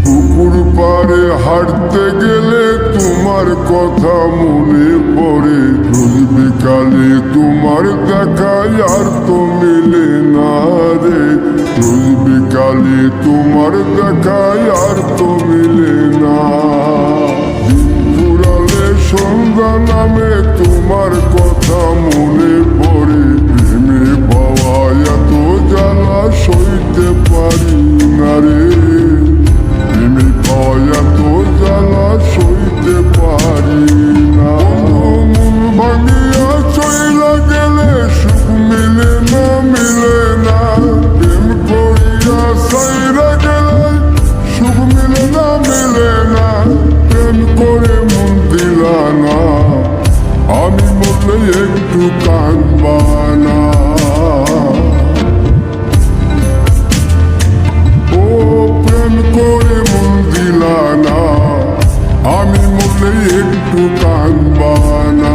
পুকুর পাড়ে হাঁটতে গেলে তোমার কথা মনে পড়ে, রোজ বিকালে তোমার দেখায় আর তো মিলে না রে, রোজ বিকালে তোমার দেখায় আর তো মিলে না। দিন ফুরালে সন্ধ্যা নামে তোমার কথা মনে পড়ে, প্রেমে পাওয়া এত জ্বালা সইতে পারি না রে, প্রেমে পাওয়া এত জ্বালা সইতে পারি না। মন ভাঙিয়া চইলা গেলে সুখ মিলে না, মিলে না, প্রেম করিয়া সাইরা গেলে সুখ মিলে না, মিলে না, প্রেম করে মন দিলা না, আমি মরলে একটু কাঁদবা না। ও প্রেম করে মন দিলা না, আমি মরলে একটু কাঁদবা না।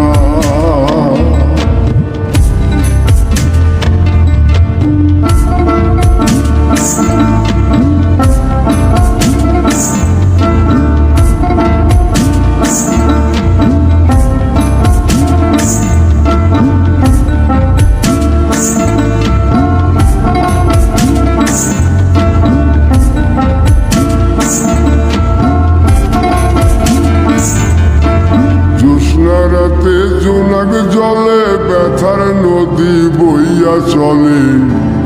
রাতে জোনাক জলে ব্যথার নদী বইয়া চলে,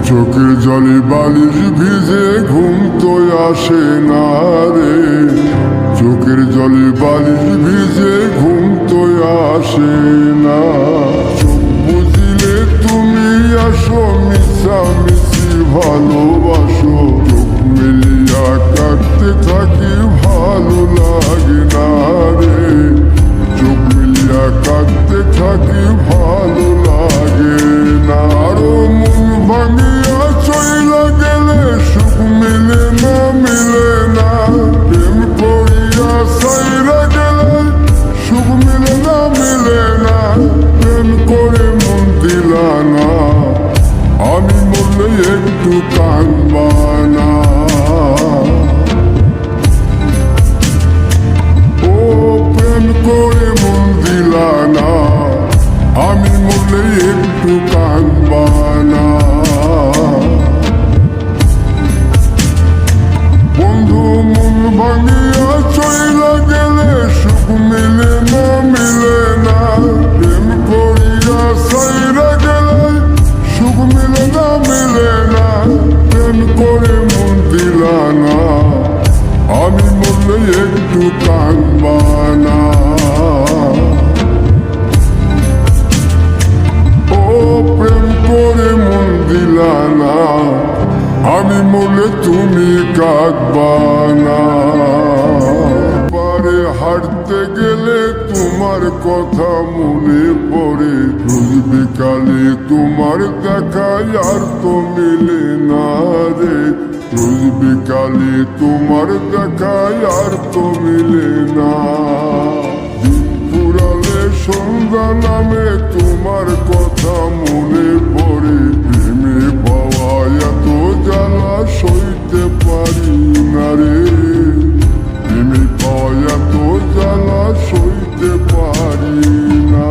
চোখের জলে বালিশ ভিজে ঘুম তো আসে না রে, চোখের জলে বালিশ ভিজে ঘুম তো আসে না। চোখ বুঝিলে তুমি আসো, মিশামিশি ভালোবাসো, চোখ মেলিয়া কাটতে থাকি ভালো লাগে না রে, চোখ মিলিয়া কাঁদতে থাকি ভালো লাগে না। আরো মন ভাঙিয়া চইলা গেলে সুখ মিলে না, মিলে না, প্রেম করিয়া সাইরা গেলে সুখ মিলে না, মিলে না, প্রেম করে মন দিলা না, আমি মরলে একটু কাঁদবা না। ও প্রেম করে মন দিলা না, আমি মরলে একটু কাঁদবা না। বন্ধু মন ভাঙিয়া চইলা গেলে সুখ মিলে না, মিলে না, প্রেম করিয়া সাইরা গেলে সুখ মিলে না, মিলে না, প্রেম করে মন দিলা না, আমি মরলে একটু কাঁদবা না। ও প্রেম করে মন দিলা না, আমি মরলে তুমি কাঁদবা না। পারে হাঁটতে গেলে তোমার কথা মনে পড়ে, রোজ বিকালে তোমার দেখায় আর তো মিলে না রে, রোজ বিকালে তোমার দেখায় আর তো মিলে না। দিন ফুরালে সন্ধ্যা নামে তোমার কথা মনে পড়ে, প্রেমে পাওয়া এত জ্বালা সইতে পারি না রে, প্রেমে পাওয়া এত জ্বালা সইতে পারি না।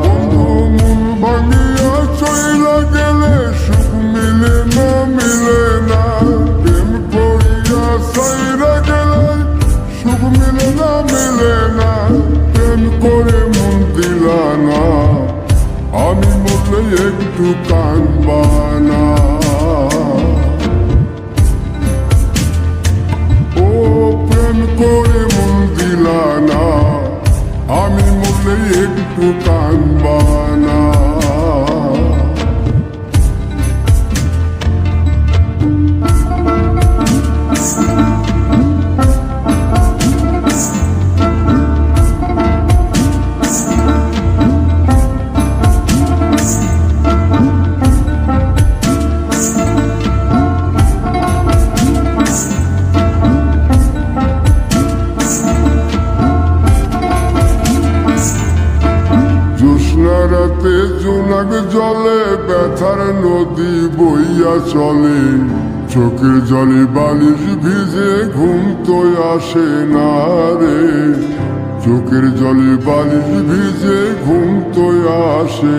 মন ভাঙিয়া চইলা গেলে সুখ মিলে না, মিলে না, প্রেম করিয়া সাইরা গেলে সুখ মিলে না, মিলে না, প্রেম করে মন দিলা না, আমি মরলে একটু কাঁদবা না। ও প্রেম করে মন দিলা না, আমি মরলে একটু কাঁদবা না। রাতে জোনাক জলে ব্যথার নদী বইয়া চলে, চোখের জলে বালিশ ভিজে ঘুম তো আসে না রে, চোখের জলে বালিশ ভিজে ঘুম তো আসে